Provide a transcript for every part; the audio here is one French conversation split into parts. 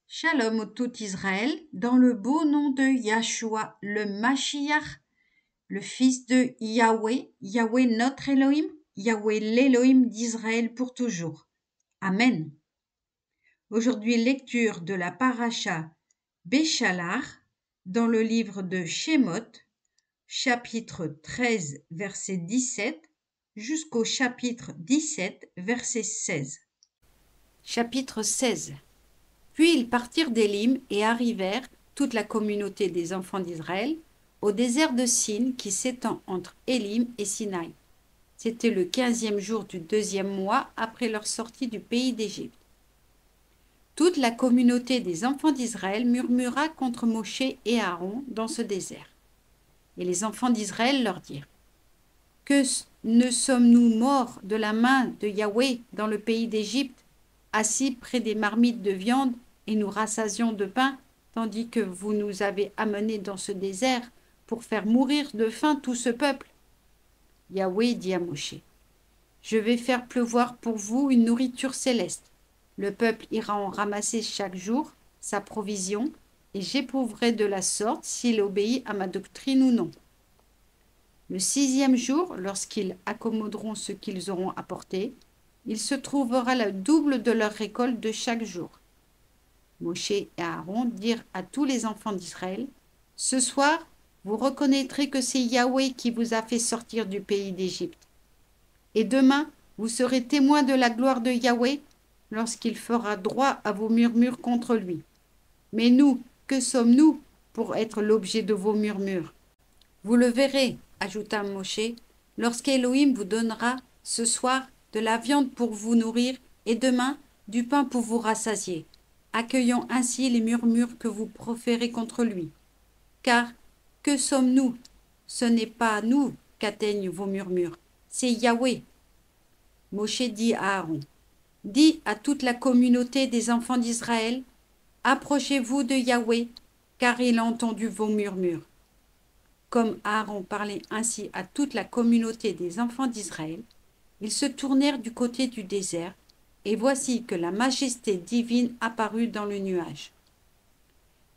Shalom au tout Israël, dans le beau nom de Yahshua, le Mashiach, le fils de Yahweh, Yahweh notre Elohim, Yahweh l'Elohim d'Israël pour toujours. Amen. Aujourd'hui, lecture de la paracha Béchalar dans le livre de Shemot, chapitre 13, verset 17, jusqu'au chapitre 17, verset 16. Chapitre 16. Puis ils partirent d'Élim et arrivèrent, toute la communauté des enfants d'Israël, au désert de Sin qui s'étend entre Élim et Sinaï. C'était le 15e jour du 2e mois après leur sortie du pays d'Égypte. Toute la communauté des enfants d'Israël murmura contre Moshe et Aaron dans ce désert. Et les enfants d'Israël leur dirent : Que ne sommes-nous morts de la main de Yahweh dans le pays d'Égypte, assis près des marmites de viande, et nous rassasions de pain, tandis que vous nous avez amenés dans ce désert pour faire mourir de faim tout ce peuple. Yahweh dit à Moshe : Je vais faire pleuvoir pour vous une nourriture céleste. Le peuple ira en ramasser chaque jour sa provision, et j'éprouverai de la sorte s'il obéit à ma doctrine ou non. Le 6e jour, lorsqu'ils accommoderont ce qu'ils auront apporté, il se trouvera le double de leur récolte de chaque jour. Moshe et Aaron dirent à tous les enfants d'Israël : Ce soir, vous reconnaîtrez que c'est Yahweh qui vous a fait sortir du pays d'Égypte. Et demain, vous serez témoins de la gloire de Yahweh lorsqu'il fera droit à vos murmures contre lui. Mais nous, que sommes-nous pour être l'objet de vos murmures ? Vous le verrez, ajouta Moshe, lorsqu'Élohim vous donnera ce soir de la viande pour vous nourrir et demain du pain pour vous rassasier. Accueillons ainsi les murmures que vous proférez contre lui. Car que sommes-nous ? Ce n'est pas nous qu'atteignent vos murmures, c'est Yahweh. Moshe dit à Aaron : Dis à toute la communauté des enfants d'Israël : Approchez-vous de Yahweh, car il a entendu vos murmures. Comme Aaron parlait ainsi à toute la communauté des enfants d'Israël, ils se tournèrent du côté du désert, et voici que la majesté divine apparut dans le nuage.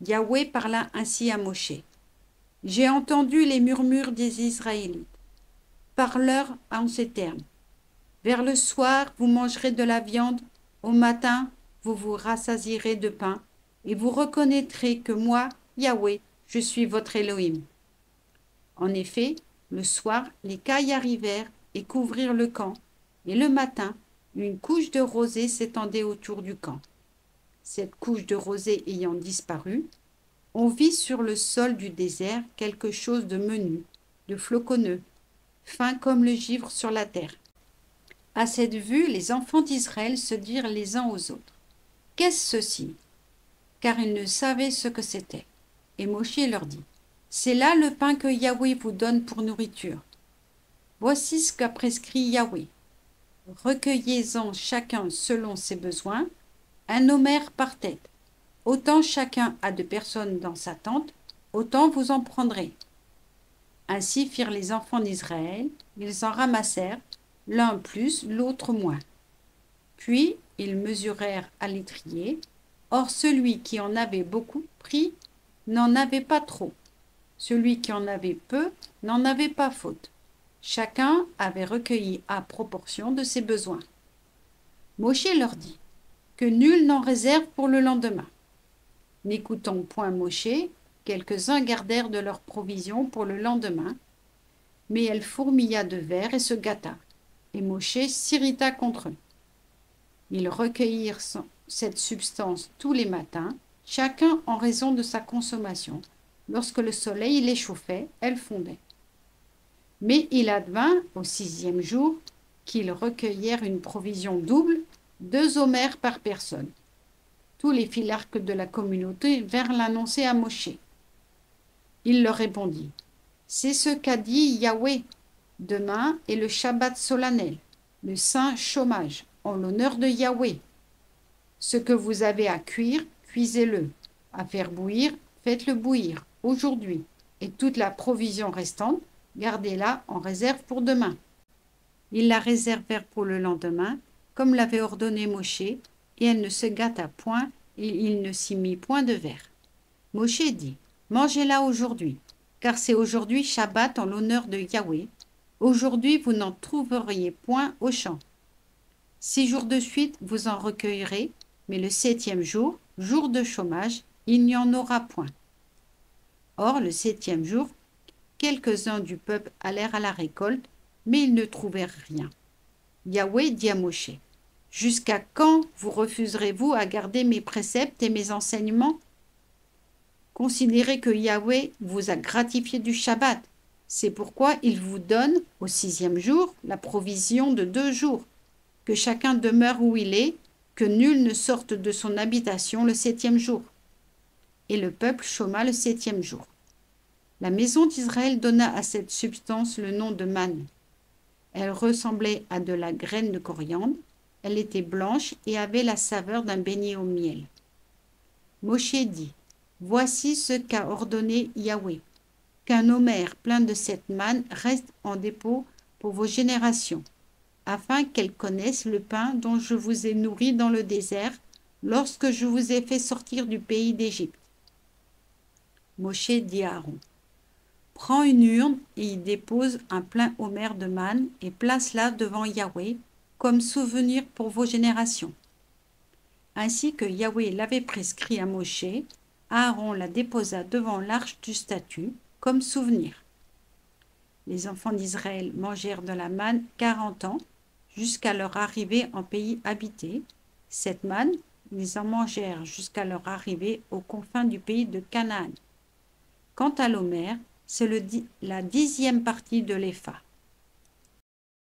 Yahweh parla ainsi à Moshe : J'ai entendu les murmures des Israélites. Parle-leur en ces termes : Vers le soir, vous mangerez de la viande, au matin, vous vous rassasierez de pain, et vous reconnaîtrez que moi, Yahweh, je suis votre Elohim. En effet, le soir, les cailles arrivèrent et couvrirent le camp, et le matin, une couche de rosée s'étendait autour du camp. Cette couche de rosée ayant disparu, on vit sur le sol du désert quelque chose de menu, de floconneux, fin comme le givre sur la terre. À cette vue, les enfants d'Israël se dirent les uns aux autres : Qu'est-ce ceci ? Car ils ne savaient ce que c'était. Et Moshe leur dit : C'est là le pain que Yahweh vous donne pour nourriture. Voici ce qu'a prescrit Yahweh. Recueillez-en chacun selon ses besoins, un homère par tête. Autant chacun a de personnes dans sa tente, autant vous en prendrez. Ainsi firent les enfants d'Israël, ils en ramassèrent, l'un plus, l'autre moins. Puis ils mesurèrent à l'étrier. Or celui qui en avait beaucoup pris n'en avait pas trop. Celui qui en avait peu n'en avait pas faute. Chacun avait recueilli à proportion de ses besoins. Moshe leur dit : Que nul n'en réserve pour le lendemain. N'écoutant point Moshe, quelques-uns gardèrent de leurs provisions pour le lendemain, mais elle fourmilla de vers et se gâta, et Moshe s'irrita contre eux. Ils recueillirent cette substance tous les matins, chacun en raison de sa consommation. Lorsque le soleil les chauffait, elle fondait. Mais il advint, au 6e jour, qu'ils recueillèrent une provision double, 2 homères par personne. Tous les filarques de la communauté vinrent l'annoncer à Moshe. Il leur répondit : C'est ce qu'a dit Yahweh. Demain est le Shabbat solennel, le saint chômage, en l'honneur de Yahweh. Ce que vous avez à cuire, cuisez-le. À faire bouillir, faites-le bouillir aujourd'hui. Et toute la provision restante, gardez-la en réserve pour demain. Ils la réservèrent pour le lendemain, comme l'avait ordonné Moshe, et elle ne se gâta point, et il ne s'y mit point de verre. Moshe dit, mangez-la aujourd'hui, car c'est aujourd'hui Shabbat en l'honneur de Yahweh. Aujourd'hui vous n'en trouveriez point au champ. 6 jours de suite vous en recueillerez, mais le 7e jour, jour de chômage, il n'y en aura point. Or, le 7e jour, quelques-uns du peuple allèrent à la récolte, mais ils ne trouvèrent rien. Yahweh dit à Moshe, « Jusqu'à quand vous refuserez-vous à garder mes préceptes et mes enseignements? Considérez que Yahweh vous a gratifié du Shabbat. C'est pourquoi il vous donne, au 6e jour, la provision de 2 jours, que chacun demeure où il est, que nul ne sorte de son habitation le 7e jour. » Et le peuple chôma le 7e jour. La maison d'Israël donna à cette substance le nom de manne. Elle ressemblait à de la graine de coriandre, elle était blanche et avait la saveur d'un beignet au miel. Moshe dit, « Voici ce qu'a ordonné Yahweh, qu'un homère plein de cette manne reste en dépôt pour vos générations, afin qu'elles connaissent le pain dont je vous ai nourri dans le désert lorsque je vous ai fait sortir du pays d'Égypte. » Moshe dit à Aaron, « Prends une urne et y dépose un plein homère de manne et place-la devant Yahweh comme souvenir pour vos générations. » Ainsi que Yahweh l'avait prescrit à Moshe, Aaron la déposa devant l'arche du statut comme souvenir. Les enfants d'Israël mangèrent de la manne 40 ans jusqu'à leur arrivée en pays habité. Cette manne, ils en mangèrent jusqu'à leur arrivée aux confins du pays de Canaan. Quant à l'homère, c'est la 10e partie de l'épha.